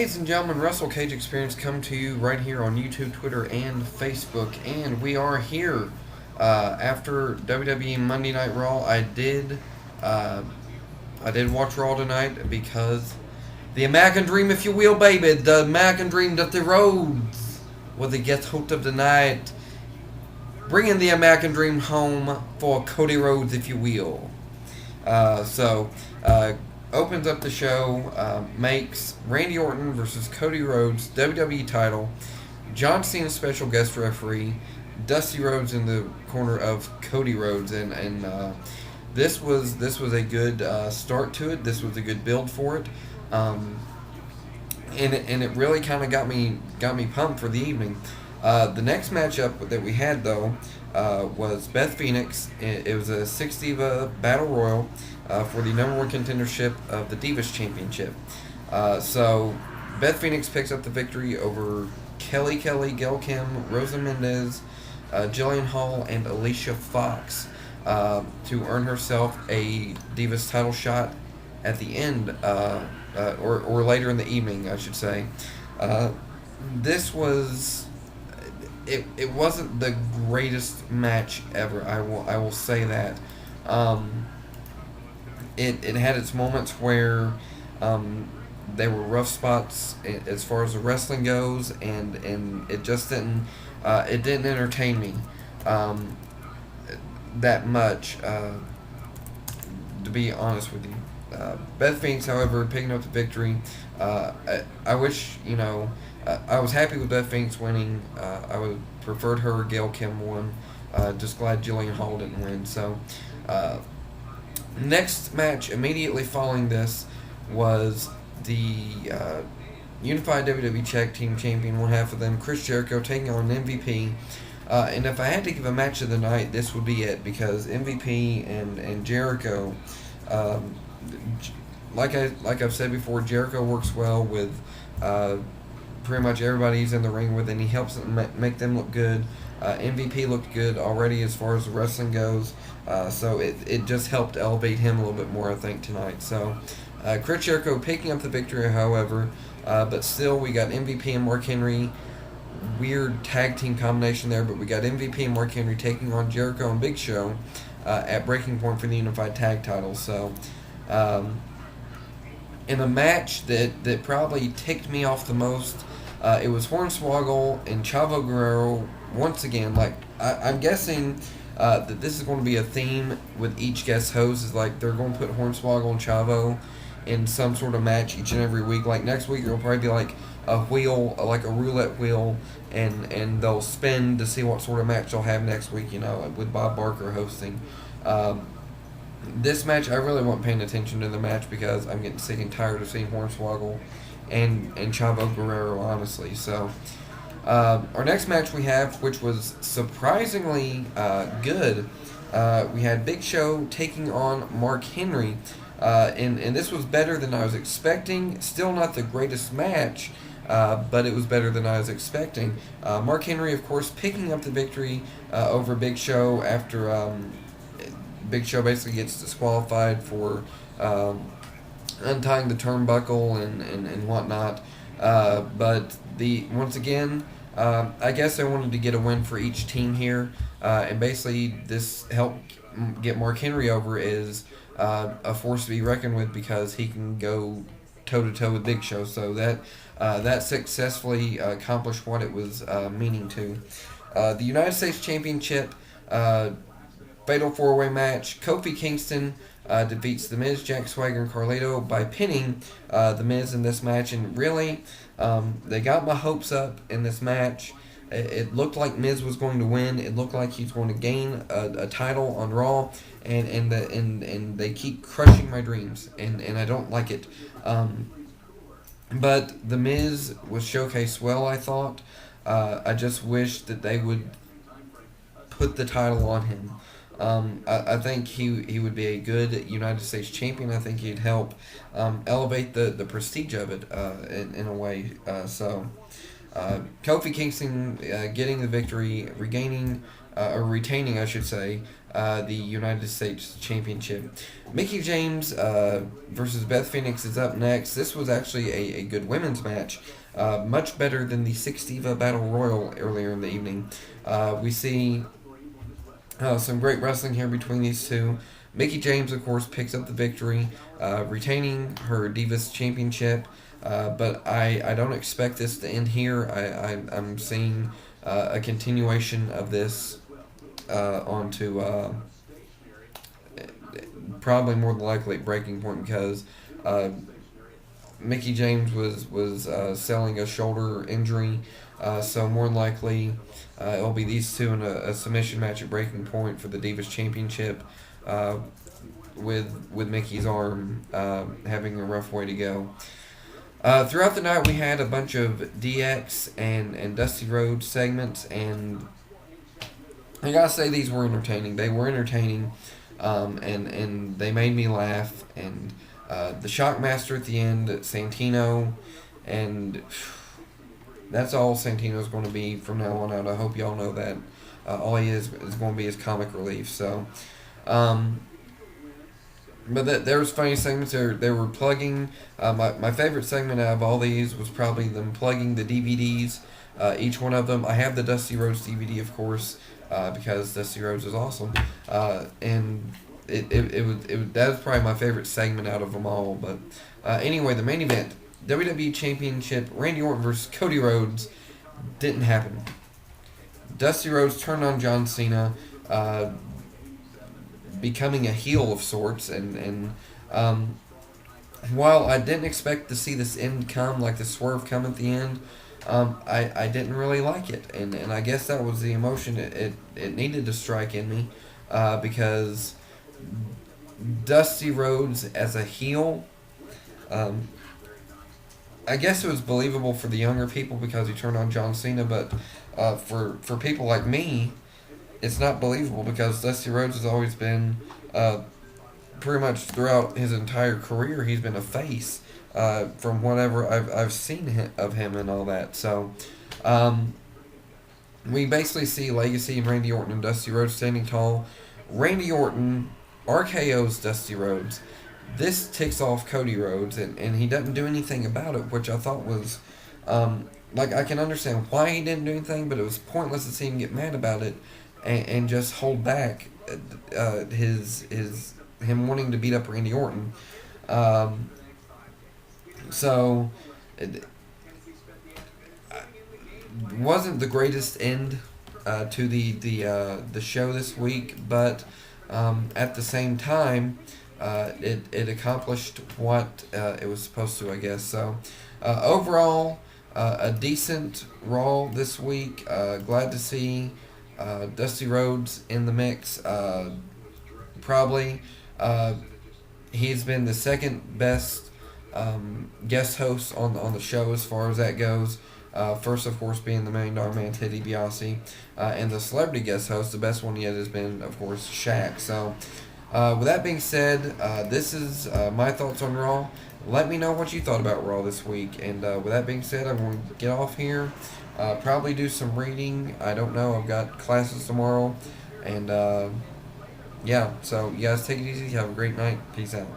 Ladies and gentlemen, Russell Cage Experience come to you right here on YouTube, Twitter, and Facebook, and we are here after WWE Monday Night Raw. Uh, I did watch Raw tonight because the American Dream, if you will, baby, the American Dream, Dusty Rhodes was the guest host of the night, bringing the American Dream home for Cody Rhodes, if you will. Opens up the show, makes Randy Orton versus Cody Rhodes WWE title, John Cena special guest referee, Dusty Rhodes in the corner of Cody Rhodes, and this was a good start to it. This was a good build for it, and it really kind of got me pumped for the evening. The next matchup that we had though was Beth Phoenix. It was a 6 Diva Battle Royal for the number one contendership of the Divas Championship. So Beth Phoenix picks up the victory over Kelly, Gail Kim, Rosa Mendez, Jillian Hall, and Alicia Fox to earn herself a Divas title shot at the end, or later in the evening, I should say. This was. It wasn't the greatest match ever. I will say that. It had its moments where they were rough spots as far as the wrestling goes, and it just didn't entertain me that much, to be honest with you. Beth Phoenix, however, picking up the victory. I wish, I was happy with Beth Phoenix winning. I would preferred her. Gail Kim won. Just glad Jillian Hall didn't win. So, next match immediately following this was the Unified WWE Tag Team Champion, one half of them, Chris Jericho, taking on MVP. And if I had to give a match of the night, this would be it, because MVP and Jericho, like I've said before, Jericho works well with pretty much everybody he's in the ring with, and he helps them make them look good. MVP looked good already as far as the wrestling goes, so it just helped elevate him a little bit more, I think, tonight. So Chris Jericho picking up the victory, however, but still we got MVP and Mark Henry. Weird tag team combination there, but we got MVP and Mark Henry taking on Jericho and Big Show at Breaking Point for the Unified Tag titles. So in a match that probably ticked me off the most, it was Hornswoggle and Chavo Guerrero once again. Like, I'm guessing that this is going to be a theme with each guest host, is like they're going to put Hornswoggle and Chavo in some sort of match each and every week. Like next week it'll probably be like a wheel, like a roulette wheel, and they'll spin to see what sort of match they'll have next week, with Bob Barker hosting. This match, I really wasn't paying attention to the match because I'm getting sick and tired of seeing Hornswoggle and Chavo Guerrero, honestly. So, our next match we have, which was surprisingly good, we had Big Show taking on Mark Henry, and this was better than I was expecting. Still not the greatest match, but it was better than I was expecting. Mark Henry, of course, picking up the victory over Big Show after Big Show basically gets disqualified for untying the turnbuckle and whatnot. But once again, I guess I wanted to get a win for each team here, and basically this helped get Mark Henry over as a force to be reckoned with, because he can go toe to toe with Big Show. So that successfully accomplished what it was meaning to. The United States Championship. Fatal 4-way match. Kofi Kingston defeats The Miz, Jack Swagger, and Carlito by pinning The Miz in this match. And really, they got my hopes up in this match. It looked like Miz was going to win. It looked like he's going to gain a title on Raw. And they keep crushing my dreams. And I don't like it. But The Miz was showcased well, I thought. I just wish that they would put the title on him. I think he would be a good United States champion. I think he'd help elevate the prestige of it in a way. Kofi Kingston getting the victory, regaining or retaining, I should say, the United States Championship. Mickie James versus Beth Phoenix is up next. This was actually a good women's match. Much better than the Six Diva Battle Royal earlier in the evening. We see some great wrestling here between these two. Mickie James, of course, picks up the victory, retaining her Divas Championship. But I don't expect this to end here. I'm seeing a continuation of this onto probably more than likely at Breaking Point, because Mickie James was selling a shoulder injury, so more than likely it'll be these two in a submission match at Breaking Point for the Divas Championship, with Mickie's arm having a rough way to go. Throughout the night, we had a bunch of DX and Dusty Rhodes segments, and I gotta say these were entertaining. They were entertaining, and they made me laugh. And the Shockmaster at the end, Santino, and that's all Santino's going to be from now on out. I hope y'all know that. All he is going to be his comic relief. So, but there was funny segments. They were plugging. My favorite segment out of all these was probably them plugging the DVDs. Each one of them. I have the Dusty Rhodes DVD, of course, because Dusty Rhodes is awesome. And that was probably my favorite segment out of them all. But anyway, the main event, WWE Championship, Randy Orton versus Cody Rhodes, didn't happen. Dusty Rhodes turned on John Cena, becoming a heel of sorts, and while I didn't expect to see this end come, like the swerve come at the end, I didn't really like it, and I guess that was the emotion it needed to strike in me, because Dusty Rhodes as a heel, I guess it was believable for the younger people because he turned on John Cena, but for people like me, it's not believable because Dusty Rhodes has always been, pretty much throughout his entire career, he's been a face, from whatever I've seen of him and all that. So, we basically see Legacy and Randy Orton and Dusty Rhodes standing tall. Randy Orton RKO's Dusty Rhodes. This ticks off Cody Rhodes, and he doesn't do anything about it, which I thought was, I can understand why he didn't do anything, but it was pointless to see him get mad about it and just hold back him wanting to beat up Randy Orton. So it wasn't the greatest end to the show this week, but at the same time, it accomplished what it was supposed to, I guess. So overall, a decent Raw this week. Glad to see Dusty Rhodes in the mix. Probably he's been the second best guest host on the show as far as that goes. First, of course, being the $1 Million Man, Ted DiBiase. And the celebrity guest host, the best one yet has been, of course, Shaq. So, with that being said, this is my thoughts on Raw. Let me know what you thought about Raw this week. And with that being said, I'm going to get off here. Probably do some reading. I don't know. I've got classes tomorrow. And, yeah. So, you guys take it easy. Have a great night. Peace out.